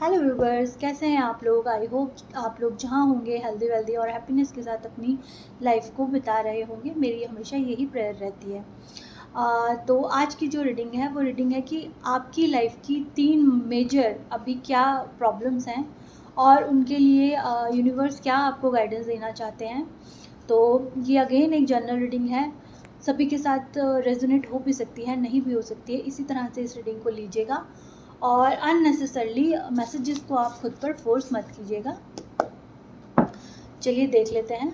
Hello viewers, कैसे हैं आप लोग। आई होप आप लोग जहाँ होंगे हेल्दी वेल्दी और हैप्पीनेस के साथ अपनी लाइफ को बिता रहे होंगे। मेरी हमेशा यही प्रेयर रहती है। तो आज की जो रीडिंग है वो रीडिंग है कि आपकी लाइफ की 3 मेजर अभी क्या प्रॉब्लम्स हैं और उनके लिए यूनिवर्स क्या आपको गाइडेंस देना चाहते हैं। तो ये अगेन एक जनरल रीडिंग है, सभी के साथ रेजोनेट हो भी सकती है, नहीं भी हो सकती है। इसी तरह से इस रीडिंग को लीजिएगा और अननेसेसरली मैसेजेस को आप खुद पर फोर्स मत कीजिएगा। चलिए देख लेते हैं।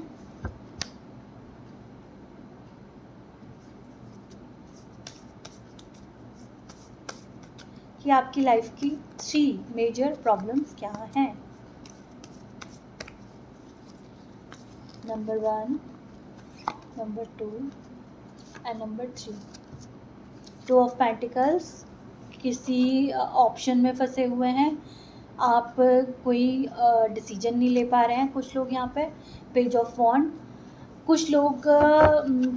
कि आपकी लाइफ की 3 मेजर प्रॉब्लम्स क्या हैं। Number 1, number 2 and number 3। 2 of pentacles, किसी ऑप्शन में फंसे हुए हैं आप, कोई डिसीजन नहीं ले पा रहे हैं कुछ लोग यहाँ पे। पेज ऑफ वॉन्ड, कुछ लोग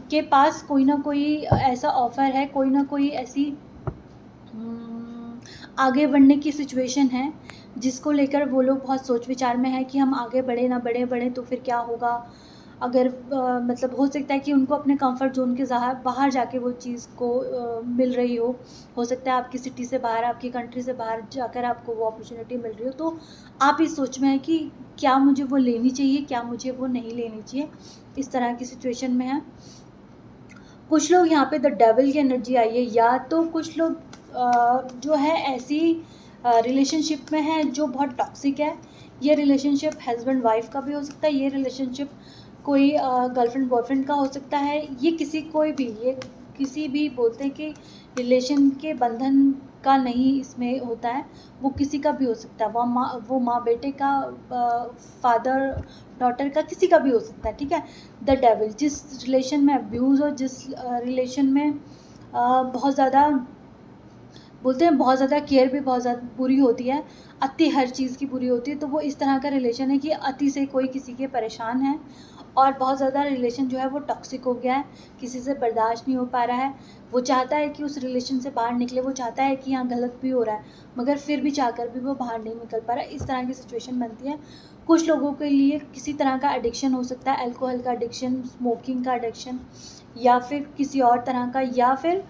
के पास कोई ना कोई ऐसा ऑफ़र है, कोई ना कोई ऐसी आगे बढ़ने की सिचुएशन है जिसको लेकर वो लोग बहुत सोच विचार में है कि हम आगे बढ़े ना बढ़े तो फिर क्या होगा। अगर मतलब हो सकता है कि उनको अपने कंफर्ट जोन के बाहर जाके वो चीज़ को मिल रही हो सकता है आपकी सिटी से बाहर, आपकी कंट्री से बाहर जाकर आपको वो अपॉर्चुनिटी मिल रही हो। तो आप इस सोच में है कि क्या मुझे वो लेनी चाहिए, क्या मुझे वो नहीं लेनी चाहिए, इस तरह की सिचुएशन में है। कुछ लोग यहाँ पे द डेविल की एनर्जी आई है, या तो कुछ लोग जो है ऐसी रिलेशनशिप में है जो बहुत टॉक्सिक है। ये रिलेशनशिप हस्बैंड वाइफ का भी हो सकता है, ये रिलेशनशिप कोई गर्लफ्रेंड बॉयफ्रेंड का हो सकता है, ये किसी भी बोलते हैं कि रिलेशन के बंधन का नहीं इसमें होता है, वो किसी का भी हो सकता है। वो माँ बेटे का, फादर डॉटर का, किसी का भी हो सकता है। ठीक है। द डेविल, जिस रिलेशन में अब्यूज़ और जिस रिलेशन में बहुत ज़्यादा बोलते हैं, बहुत ज़्यादा केयर भी बहुत ज़्यादा बुरी होती है, अति हर चीज़ की बुरी होती है। तो वो इस तरह का रिलेशन है कि अति से कोई किसी के परेशान है और बहुत ज़्यादा रिलेशन जो है वो टॉक्सिक हो गया है, किसी से बर्दाश्त नहीं हो पा रहा है। वो चाहता है कि उस रिलेशन से बाहर निकले, वो चाहता है कि यहाँ गलत भी हो रहा है मगर फिर भी चाहकर भी वो बाहर नहीं निकल पा रहा है। इस तरह की सिचुएशन बनती है। कुछ लोगों के लिए किसी तरह का एडिक्शन हो सकता है, अल्कोहल का एडिक्शन, स्मोकिंग का एडिक्शन, या फिर किसी और तरह का, या फिर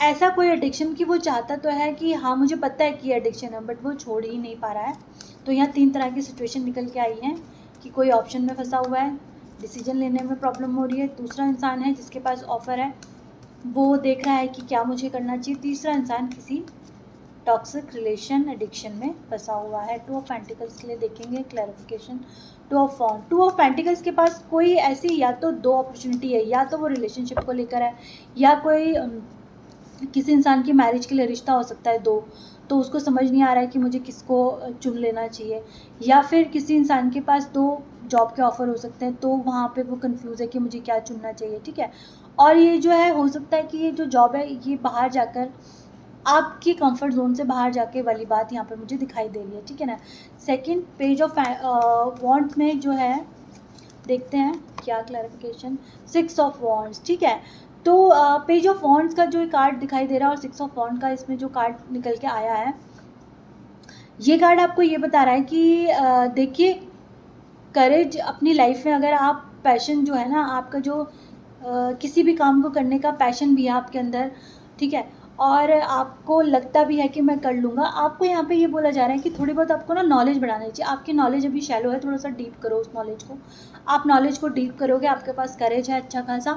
ऐसा कोई एडिक्शन कि वो चाहता तो है कि हाँ मुझे पता है कि ये एडिक्शन है बट वो छोड़ ही नहीं पा रहा है। तो यहाँ 3 तरह की सिचुएशन निकल के आई हैं कि कोई ऑप्शन में फंसा हुआ है, डिसीजन लेने में प्रॉब्लम हो रही है। दूसरा इंसान है जिसके पास ऑफ़र है, वो देख रहा है कि क्या मुझे करना चाहिए। तीसरा इंसान किसी टॉक्सिक रिलेशन एडिक्शन में फंसा हुआ है। 2 ऑफ पेंटिकल्स के लिए देखेंगे clarification. 2 of wand, 2 of pentacles के पास कोई ऐसी या तो 2 अपॉर्चुनिटी है, या तो वो रिलेशनशिप को लेकर है, या कोई किसी इंसान की मैरिज के लिए रिश्ता हो सकता है 2, तो उसको समझ नहीं आ रहा है कि मुझे किसको चुन लेना चाहिए। या फिर किसी इंसान के पास 2 जॉब के ऑफ़र हो सकते हैं, तो वहाँ पे वो कंफ्यूज है कि मुझे क्या चुनना चाहिए। ठीक है। और ये जो है, हो सकता है कि ये जो जॉब है ये बाहर जाकर आपकी कंफर्ट जोन से बाहर जाके वाली बात यहाँ पर मुझे दिखाई दे रही है। ठीक है ना। सेकंड पेज ऑफ वॉन्ड्स में जो है, देखते हैं क्या क्लैरिफिकेशन। 6 of wands. ठीक है। तो पेज ऑफ वॉन्ड्स का जो कार्ड दिखाई दे रहा है और 6 ऑफ वॉन्ड का इसमें जो कार्ड निकल के आया है, ये कार्ड आपको ये बता रहा है कि देखिए, करेज अपनी लाइफ में, अगर आप पैशन जो है ना आपका, जो किसी भी काम को करने का पैशन भी है आपके अंदर, ठीक है, और आपको लगता भी है कि मैं कर लूँगा, आपको यहाँ पे ये बोला जा रहा है कि थोड़ी बहुत आपको ना नॉलेज बढ़ानी चाहिए। आपकी नॉलेज अभी शैलो है, थोड़ा सा डीप करो उस नॉलेज को। आप नॉलेज को डीप करोगे, आपके पास करेज है अच्छा खासा,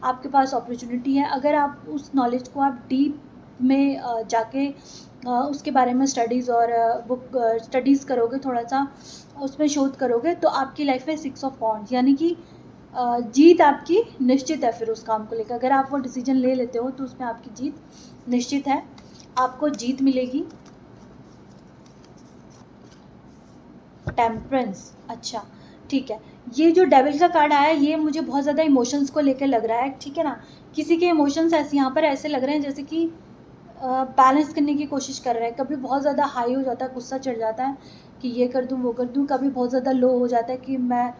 आपके पास अपॉर्चुनिटी है। अगर आप उस नॉलेज को आप डीप में जाके उसके बारे में स्टडीज़ और बुक स्टडीज़ करोगे, थोड़ा सा उसमें शोध करोगे, तो आपकी लाइफ में 6 ऑफ वॉन्ड्स, यानी कि जीत आपकी निश्चित है। फिर उस काम को लेकर अगर आप वो डिसीजन ले लेते हो तो उसमें आपकी जीत निश्चित है, आपको जीत मिलेगी। टेम्परेंस, अच्छा ठीक है। ये जो डेविल का कार्ड आया है ये मुझे बहुत ज़्यादा इमोशंस को लेकर लग रहा है। ठीक है ना। किसी के इमोशंस ऐसे यहाँ पर ऐसे लग रहे हैं जैसे कि बैलेंस करने की कोशिश कर रहे हैं। कभी बहुत ज़्यादा हाई हो जाता है, गुस्सा चढ़ जाता है कि ये कर दूँ वो कर दूँ, कभी बहुत ज़्यादा लो हो जाता है कि मैं,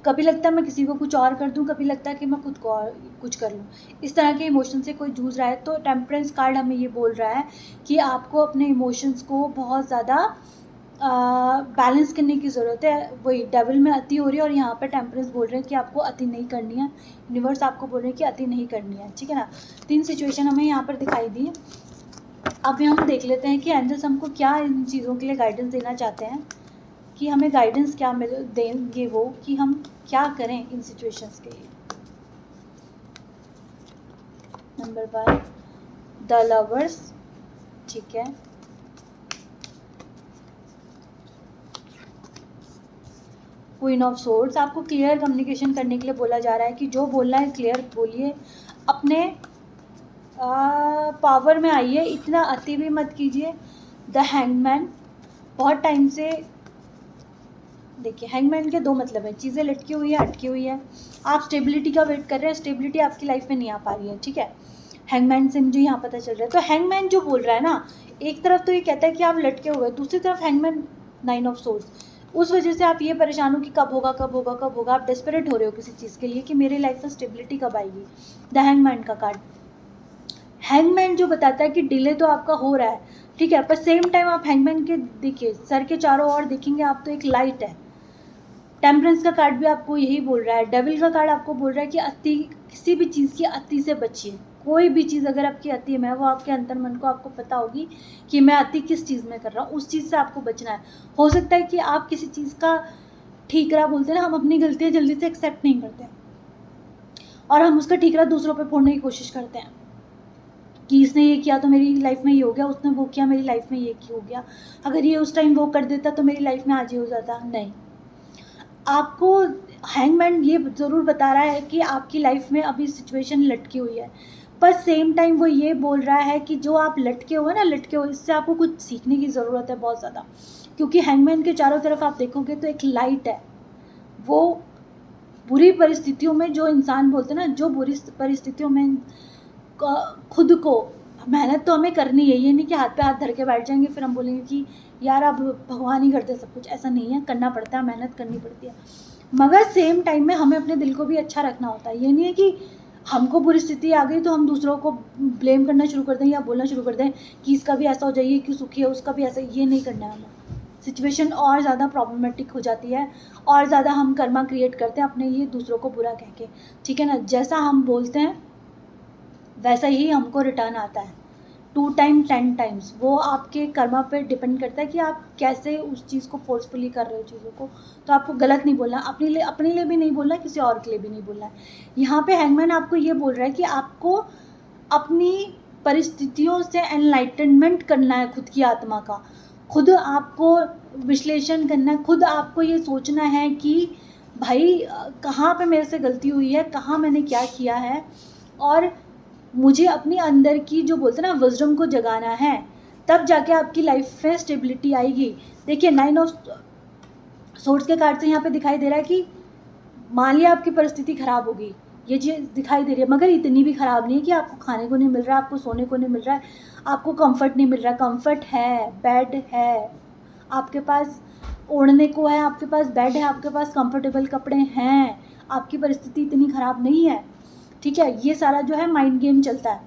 कभी लगता है मैं किसी को कुछ और कर दूँ, कभी लगता है कि मैं खुद को और कुछ कर लूँ। इस तरह के इमोशन से कोई जूझ रहा है। तो टेम्परेंस कार्ड हमें ये बोल रहा है कि आपको अपने इमोशंस को बहुत ज़्यादा बैलेंस करने की ज़रूरत है। वही डेविल में अति हो रही है और यहाँ पर टेम्परेंस बोल रहे हैं कि आपको अति नहीं करनी है, यूनिवर्स आपको बोल रहे हैं कि अति नहीं करनी है, ठीक है ना। 3 सिचुएशन हमें यहाँ पर दिखाई दी है। अब हम देख लेते हैं कि एंजल्स हमको क्या इन चीज़ों के लिए गाइडेंस देना चाहते हैं, कि हमें गाइडेंस क्या देंगे वो, कि हम क्या करें इन सिचुएशंस के लिए। नंबर 1 द लवर्स, ठीक है। क्वीन ऑफ सोर्ड्स, आपको क्लियर कम्युनिकेशन करने के लिए बोला जा रहा है कि जो बोलना है क्लियर बोलिए, अपने पावर में आइए, इतना अति भी मत कीजिए। द हैंगमैन, बहुत टाइम से देखिए हैंगमैन के 2 मतलब है, चीज़ें लटकी हुई है, अटकी हुई है, आप स्टेबिलिटी का वेट कर रहे हैं, स्टेबिलिटी आपकी लाइफ में नहीं आ पा रही है, ठीक है। हैंगमैन से मुझे यहाँ पता चल रहा है। तो हैंगमैन जो बोल रहा है ना, एक तरफ तो ये कहता है कि आप लटके हुए, दूसरी तरफ हैंगमैन 9 ऑफ सोर्ड्स, उस वजह से आप ये परेशान हो कि कब होगा कब होगा कब होगा, आप डेस्परेट हो रहे हो किसी चीज़ के लिए कि मेरी लाइफ में स्टेबिलिटी कब आएगी। द हैंगमैन का कार्ड, हैंगमैन जो बताता है कि डिले तो आपका हो रहा है, ठीक है, पर सेम टाइम आप हैंगमैन के देखिए सर के चारों ओर देखेंगे आप तो एक लाइट है। टेम्परेंस का कार्ड भी आपको यही बोल रहा है। डेविल का कार्ड आपको बोल रहा है कि अति, किसी भी चीज़ की अति से बचिए। कोई भी चीज़ अगर आपकी अति में है, वो आपके अंतर मन को आपको पता होगी कि मैं अति किस चीज़ में कर रहा हूँ, उस चीज़ से आपको बचना है। हो सकता है कि आप किसी चीज़ का ठीकरा बोलते हैं ना, हम अपनी गलतियाँ जल्दी से एक्सेप्ट नहीं करते और हम उसका ठीकरा दूसरों पर फोड़ने की कोशिश करते हैं कि इसने ये किया तो मेरी लाइफ में ये हो गया, उसने वो किया मेरी लाइफ में ये हो गया, अगर ये उस टाइम वो कर देता तो मेरी लाइफ में आज ये हो जाता। नहीं, आपको हैंगमैन ये ज़रूर बता रहा है कि आपकी लाइफ में अभी सिचुएशन लटकी हुई है, पर सेम टाइम वो ये बोल रहा है कि जो आप लटके हो ना, लटके हो, इससे आपको कुछ सीखने की ज़रूरत है बहुत ज़्यादा, क्योंकि हैंगमैन के चारों तरफ आप देखोगे तो एक लाइट है। वो बुरी परिस्थितियों में, जो इंसान बोलते हैं ना, जो बुरी परिस्थितियों में खुद को, मेहनत तो हमें करनी है, ये नहीं कि हाथ पे हाथ धर के बैठ जाएंगे फिर हम बोलेंगे कि यार अब भगवान ही करते सब कुछ, ऐसा नहीं है, करना पड़ता है, मेहनत करनी पड़ती है, मगर सेम टाइम में हमें अपने दिल को भी अच्छा रखना होता है। ये नहीं है कि हमको बुरी स्थिति आ गई तो हम दूसरों को ब्लेम करना शुरू कर दें या बोलना शुरू कर दें कि इसका भी ऐसा हो जाइए, कि सुखी है उसका भी ऐसा, ये नहीं करना है हमें। सिचुएशन और ज़्यादा प्रॉब्लमेटिक हो जाती है और ज़्यादा हम कर्मा क्रिएट करते हैं अपने लिए दूसरों को बुरा कह के, ठीक है ना। जैसा हम बोलते हैं वैसा ही हमको रिटर्न आता है, 2 टाइम 10 टाइम्स। वो आपके कर्मा पे डिपेंड करता है कि आप कैसे उस चीज़ को फोर्सफुली कर रहे हो चीज़ों को। तो आपको गलत नहीं बोलना, अपने लिए भी नहीं बोलना, किसी और के लिए भी नहीं बोलना है। यहाँ पे हैंगमैन आपको ये बोल रहा है कि आपको अपनी परिस्थितियों से एनलाइटनमेंट करना है, खुद की आत्मा का, खुद आपको विश्लेषण करना है, खुद आपको ये सोचना है कि भाई कहाँ पे मेरे से गलती हुई है, कहाँ मैंने क्या किया है, और मुझे अपनी अंदर की जो बोलते हैं ना विजडम को जगाना है, तब जाके आपकी लाइफ में स्टेबिलिटी आएगी। देखिए 9 ऑफ सोर्ड्स के कार्ड से यहाँ पे दिखाई दे रहा है कि मान लिया आपकी परिस्थिति ख़राब होगी, ये चीज़ दिखाई दे रही है, मगर इतनी भी ख़राब नहीं है कि आपको खाने को नहीं मिल रहा है, आपको सोने को नहीं मिल रहा है, आपको कंफर्ट नहीं मिल रहा है। कंफर्ट है, बेड है, आपके पास ओढ़ने को है, आपके पास बेड है, आपके पास कंफर्टेबल कपड़े हैं, आपकी परिस्थिति इतनी ख़राब नहीं है, ठीक है। ये सारा जो है माइंड गेम चलता है।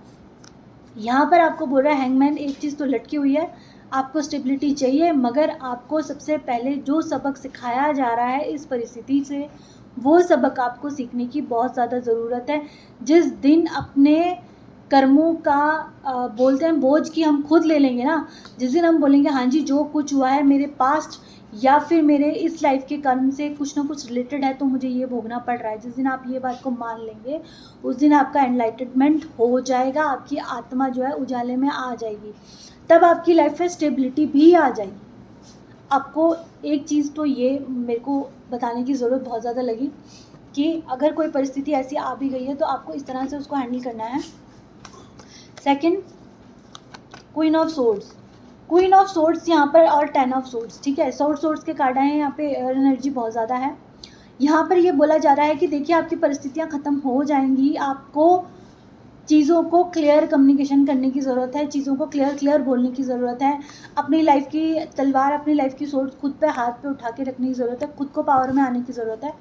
यहाँ पर आपको बोल रहा है हैंगमैन, एक चीज़ तो लटकी हुई है, आपको स्टेबिलिटी चाहिए, मगर आपको सबसे पहले जो सबक सिखाया जा रहा है इस परिस्थिति से, वो सबक आपको सीखने की बहुत ज़्यादा ज़रूरत है। जिस दिन अपने कर्मों का बोलते हैं बोझ की हम खुद ले लेंगे ना, जिस दिन हम बोलेंगे हाँ जी जो कुछ हुआ है मेरे पास्ट या फिर मेरे इस लाइफ के कर्म से कुछ ना कुछ रिलेटेड है तो मुझे ये भोगना पड़ रहा है, जिस दिन आप ये बात को मान लेंगे उस दिन आपका एनलाइटनमेंट हो जाएगा, आपकी आत्मा जो है उजाले में आ जाएगी, तब आपकी लाइफ में स्टेबिलिटी भी आ जाएगी। आपको एक चीज़ तो ये मेरे को बताने की ज़रूरत बहुत ज़्यादा लगी कि अगर कोई परिस्थिति ऐसी आ भी गई है तो आपको इस तरह से उसको हैंडल करना है। Second, queen of swords, queen of swords यहाँ पर और 10 ऑफ सोर्ड्स, ठीक है। सोर्ड्स के कार्ड आए हैं, यहाँ पे एयर एनर्जी बहुत ज़्यादा है। यहाँ पर ये बोला जा रहा है कि देखिए आपकी परिस्थितियाँ ख़त्म हो जाएंगी, आपको चीज़ों को क्लियर कम्युनिकेशन करने की ज़रूरत है, चीज़ों को क्लियर बोलने की ज़रूरत है, अपनी लाइफ की तलवार, अपनी लाइफ की सोर्ड खुद पे हाथ पे उठा के रखने की ज़रूरत है, खुद को पावर में आने की ज़रूरत है।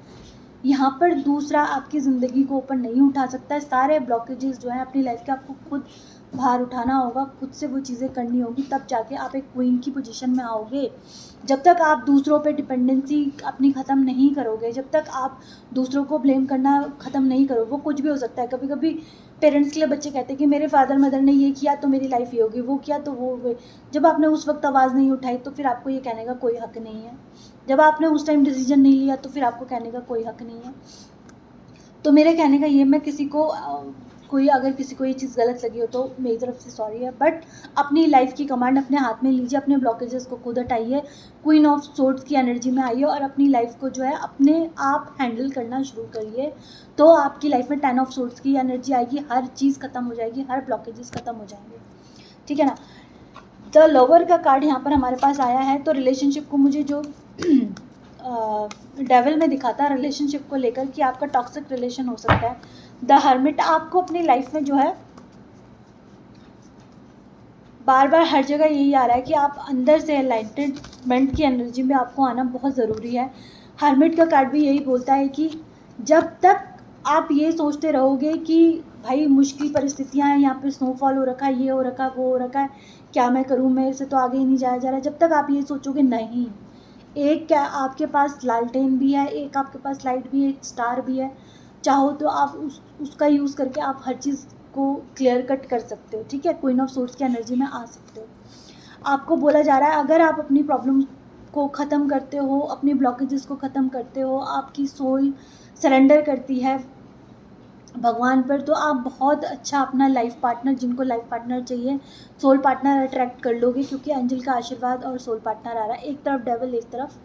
यहाँ पर दूसरा आपकी ज़िंदगी को ऊपर नहीं उठा सकता है, सारे ब्लॉकेजेस जो हैं अपनी लाइफ के आपको खुद भार उठाना होगा, खुद से वो चीज़ें करनी होगी, तब जाके आप एक क्वीन की पोजीशन में आओगे। जब तक आप दूसरों पे डिपेंडेंसी अपनी ख़त्म नहीं करोगे, जब तक आप दूसरों को ब्लेम करना ख़त्म नहीं करोगे, वो कुछ भी हो सकता है। कभी कभी पेरेंट्स के लिए बच्चे कहते हैं कि मेरे फादर मदर ने ये किया तो मेरी लाइफ ये होगी, वो किया तो वो। जब आपने उस वक्त आवाज़ नहीं उठाई तो फिर आपको ये कहने का कोई हक़ नहीं है। जब आपने उस टाइम डिसीजन नहीं लिया तो फिर आपको कहने का कोई हक़ नहीं है। तो मेरे कहने का ये, मैं किसी को अगर किसी को ये चीज़ गलत लगी हो तो मेरी तरफ से सॉरी है, बट अपनी लाइफ की कमांड अपने हाथ में लीजिए, अपने ब्लॉकेजेस को खुद हटाइए, क्वीन ऑफ सोर्ड्स की एनर्जी में आइए और अपनी लाइफ को जो है अपने आप हैंडल करना शुरू करिए। तो आपकी लाइफ में 10 ऑफ सोर्ड्स की एनर्जी आएगी, हर चीज़ ख़त्म हो जाएगी, हर ब्लॉकेजेस ख़त्म हो जाएंगे, ठीक है ना। द लवर का कार्ड यहाँ पर हमारे पास आया है, तो रिलेशनशिप को मुझे जो डेविल में दिखाता है रिलेशनशिप को लेकर कि आपका टॉक्सिक रिलेशन हो सकता है। द हर्मिट, आपको अपनी लाइफ में जो है बार बार हर जगह यही आ रहा है कि आप अंदर से एनलाइटमेंट की एनर्जी में आपको आना बहुत ज़रूरी है। हर्मिट का कार्ड भी यही बोलता है कि जब तक आप ये सोचते रहोगे कि भाई मुश्किल परिस्थितियाँ हैं, यहाँ पे स्नोफॉल हो रखा है, ये हो रखा है, वो हो रखा है, क्या मैं करूँ, मेरे से तो आगे ही नहीं जाया जा रहा है, जब तक आप ये सोचोगे नहीं, एक क्या आपके पास लालटेन भी है, एक आपके पास लाइट भी है, एक स्टार भी है, चाहो तो आप उसका यूज़ करके आप हर चीज़ को क्लियर कट कर सकते हो, ठीक है। क्वीन ऑफ सोर्ड्स की एनर्जी में आ सकते हो। आपको बोला जा रहा है अगर आप अपनी प्रॉब्लम को ख़त्म करते हो, अपनी ब्लॉकेजेस को ख़त्म करते हो, आपकी सोल सरेंडर करती है भगवान पर, तो आप बहुत अच्छा अपना लाइफ पार्टनर, जिनको लाइफ पार्टनर चाहिए, सोल पार्टनर अट्रैक्ट कर लोगे, क्योंकि एंजल का आशीर्वाद और सोल पार्टनर आ रहा है। एक तरफ डेविल, एक तरफ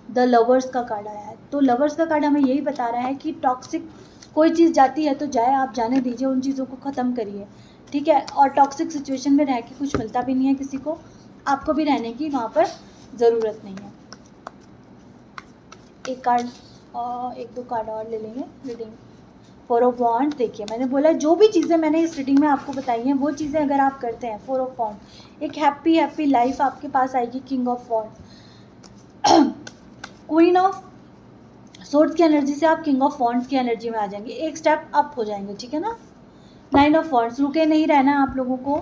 द लवर्स का कार्ड आया है। तो लवर्स का कार्ड हमें यही बता रहा है कि टॉक्सिक कोई चीज़ जाती है तो जाए, आप जाने दीजिए, उन चीज़ों को ख़त्म करिए, ठीक है। और टॉक्सिक सिचुएशन में रह के कुछ मिलता भी नहीं है किसी को, आपको भी रहने की वहाँ पर ज़रूरत नहीं है। एक कार्ड और एक दो कार्ड और ले लेंगे रीडिंग। 4 ऑफ वॉन्ड, देखिए मैंने बोला जो भी चीज़ें मैंने इस रीडिंग में आपको बताई हैं वो चीज़ें अगर आप करते हैं, 4 ऑफ वॉन्ड, एक हैप्पी लाइफ आपके पास आएगी। King of wand, queen of swords की एनर्जी से आप किंग ऑफ वॉन्ड्स की एनर्जी में आ जाएंगे, एक स्टेप अप हो जाएंगे, ठीक है ना। 9 ऑफ वॉन्ड्स, रुके नहीं रहना है आप लोगों को,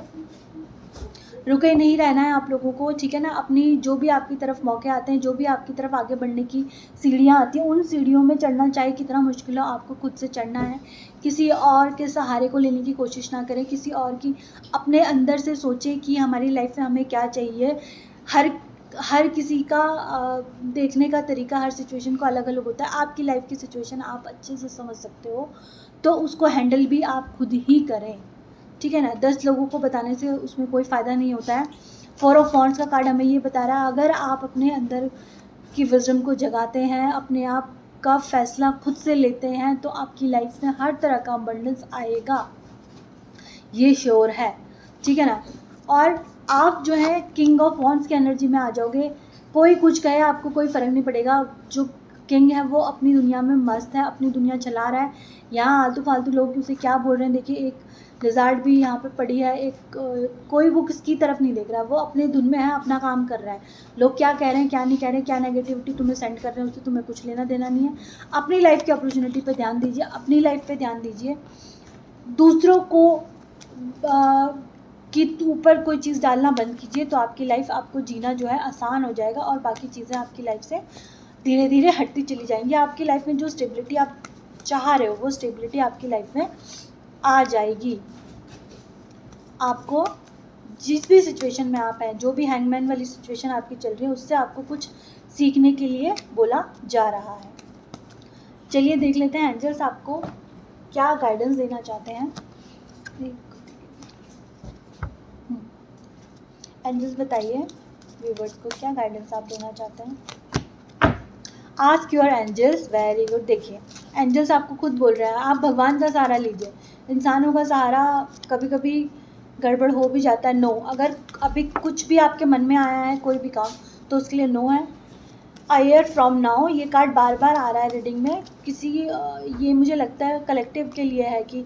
रुके नहीं रहना है आप लोगों को, ठीक है ना। अपनी जो भी आपकी तरफ मौके आते हैं, जो भी आपकी तरफ आगे बढ़ने की सीढ़ियाँ आती हैं, उन सीढ़ियों में चढ़ना, चाहे कितना मुश्किल हो, आपको खुद से चढ़ना है। किसी और के सहारे को लेने की कोशिश ना करें, किसी और की, अपने अंदर से सोचें कि हमारी लाइफ में हमें क्या चाहिए। हर किसी का देखने का तरीका, हर सिचुएशन को अलग अलग होता है। आपकी लाइफ की सिचुएशन आप अच्छे से समझ सकते हो, तो उसको हैंडल भी आप खुद ही करें, ठीक है ना। 10 लोगों को बताने से उसमें कोई फ़ायदा नहीं होता है। 4 ऑफ वॉन्ड्स का कार्ड हमें ये बता रहा है अगर आप अपने अंदर की विज़डम को जगाते हैं, अपने आप का फैसला खुद से लेते हैं, तो आपकी लाइफ में हर तरह का अबंडेंस आएगा, ये श्योर है, ठीक है ना। और आप जो है किंग ऑफ वॉन्ड्स की एनर्जी में आ जाओगे, कोई कुछ कहे आपको कोई फ़र्क नहीं पड़ेगा। जो किंग है वो अपनी दुनिया में मस्त है, अपनी दुनिया चला रहा है। यहाँ आलतू फालतू लोग उसे क्या बोल रहे हैं, देखिए एक लिजार्ड भी यहाँ पे पड़ी है, एक कोई वो किसकी तरफ नहीं देख रहा है, वो अपने धुन में है, अपना काम कर रहा है। लोग क्या कह रहे हैं, क्या नहीं कह रहे हैं, क्या नेगेटिविटी तुम्हें सेंड कर रहे हैं, उससे तुम्हें कुछ लेना देना नहीं है। अपनी लाइफ की अपॉर्चुनिटी पे ध्यान दीजिए, अपनी लाइफ पे ध्यान दीजिए। दूसरों को कि ऊपर कोई चीज़ डालना बंद कीजिए, तो आपकी लाइफ, आपको जीना जो है आसान हो जाएगा और बाकी चीज़ें आपकी लाइफ से धीरे धीरे हटती चली जाएंगी। आपकी लाइफ में जो स्टेबिलिटी आप चाह रहे हो वो स्टेबिलिटी आपकी लाइफ में आ जाएगी। आपको जिस भी सिचुएशन में आप हैं, जो भी हैंगमैन वाली सिचुएशन आपकी चल रही है, उससे आपको कुछ सीखने के लिए बोला जा रहा है। चलिए देख लेते हैं एंजल्स आपको क्या गाइडेंस देना चाहते हैं। एंजल्स बताइए व्यूवर्स को क्या गाइडेंस आप देना चाहते हैं। Ask your angels, very good. देखिए एंजल्स आपको खुद बोल रहे हैं आप भगवान का सहारा लीजिए। इंसानों का सहारा कभी कभी गड़बड़ हो भी जाता है। नो, अगर अभी कुछ भी आपके मन में आया है कोई भी काम, तो उसके लिए नो है। अ ईयर फ्रॉम नाउ, ये कार्ड बार बार आ रहा है रीडिंग में, किसी ये मुझे लगता है कलेक्टिव के लिए है कि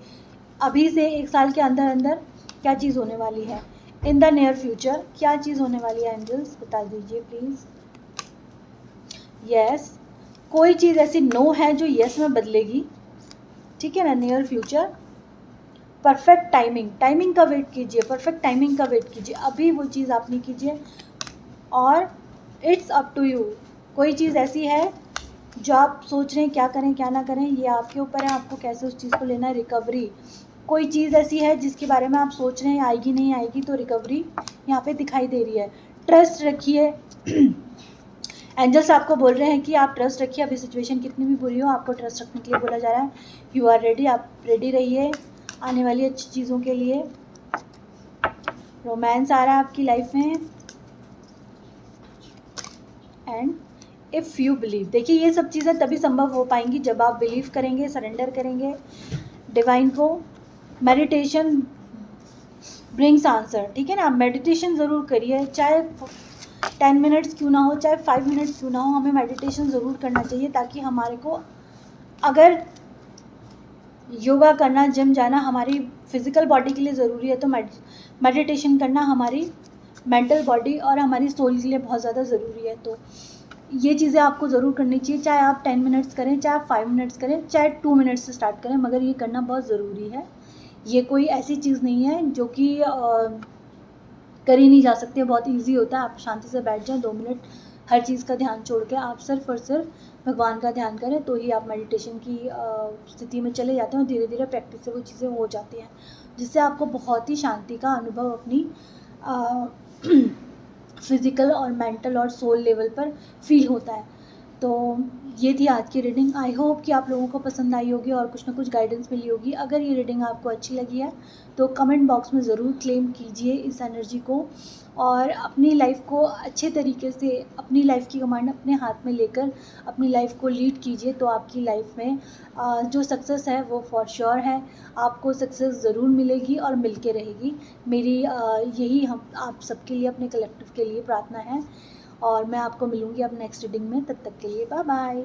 अभी से 1 साल के अंदर अंदर क्या चीज़ होने वाली है। इन द नियर फ्यूचर क्या चीज़ होने वाली है, एंजल्स बता दीजिए प्लीज़। यस, कोई चीज़ ऐसी नो है जो यस में बदलेगी, ठीक है ना। नियर फ्यूचर परफेक्ट टाइमिंग का वेट कीजिए, परफेक्ट टाइमिंग का वेट कीजिए, अभी वो चीज़ आप नहीं कीजिए। और इट्स अप टू यू, कोई चीज़ ऐसी है जो आप सोच रहे हैं क्या करें क्या ना करें, ये आपके ऊपर है, आपको कैसे उस चीज़ को लेना है। रिकवरी, कोई चीज़ ऐसी है जिसके बारे में आप सोच रहे हैं आएगी नहीं आएगी, तो रिकवरी यहाँ पे दिखाई दे रही है। ट्रस्ट रखिए। एंजल्स आपको बोल रहे हैं कि आप ट्रस्ट रखिए, अभी सिचुएशन कितनी भी बुरी हो आपको ट्रस्ट रखने के लिए बोला जा रहा है। यू आर रेडी, आप रेडी रहिए आने वाली अच्छी चीज़ों के लिए। रोमांस आ रहा है आपकी लाइफ में। एंड इफ़ यू बिलीव, देखिए ये सब चीज़ें तभी संभव हो पाएंगी जब आप बिलीव करेंगे, सरेंडर करेंगे डिवाइन को। मेडिटेशन ब्रिंग्स आंसर, ठीक है ना। मेडिटेशन ज़रूर करिए, चाहे 10 मिनट्स क्यों ना हो, चाहे 5 मिनट्स क्यों ना हो, हमें मेडिटेशन ज़रूर करना चाहिए, ताकि हमारे को, अगर योगा करना, जिम जाना हमारी फिज़िकल बॉडी के लिए ज़रूरी है, तो मेडिटेशन करना हमारी मेंटल बॉडी और हमारी सोल के लिए बहुत ज़्यादा ज़रूरी है। तो ये चीज़ें आपको ज़रूर करनी चाहिए, चाहे आप 10 मिनट्स करें, चाहे आप 5 मिनट्स करें, चाहे 2 मिनट्स से स्टार्ट करें, मगर ये करना बहुत ज़रूरी है। ये कोई ऐसी चीज़ नहीं है जो कि करी नहीं जा सकती है, बहुत ईजी होता है। आप शांति से बैठ जाएं 2 मिनट, हर चीज़ का ध्यान छोड़ के आप सिर्फ और सिर्फ भगवान का ध्यान करें, तो ही आप मेडिटेशन की स्थिति में चले जाते हैं, और धीरे धीरे प्रैक्टिस से वो चीज़ें हो जाती हैं, जिससे आपको बहुत ही शांति का अनुभव अपनी फिज़िकल और मेंटल और सोल लेवल पर फील होता है। तो ये थी आज की रीडिंग। आई होप कि आप लोगों को पसंद आई होगी और कुछ ना कुछ गाइडेंस मिली होगी। अगर ये रीडिंग आपको अच्छी लगी है तो कमेंट बॉक्स में ज़रूर क्लेम कीजिए इस एनर्जी को, और अपनी लाइफ को अच्छे तरीके से, अपनी लाइफ की कमांड अपने हाथ में लेकर अपनी लाइफ को लीड कीजिए, तो आपकी लाइफ में जो सक्सेस है वो फॉर श्योर है। आपको सक्सेस ज़रूर मिलेगी और मिल के रहेगी। मेरी यही हम आप सबके लिए, अपने कलेक्टिव के लिए प्रार्थना है। और मैं आपको मिलूँगी अब नेक्स्ट रीडिंग में, तब तक के लिए बाय बाय।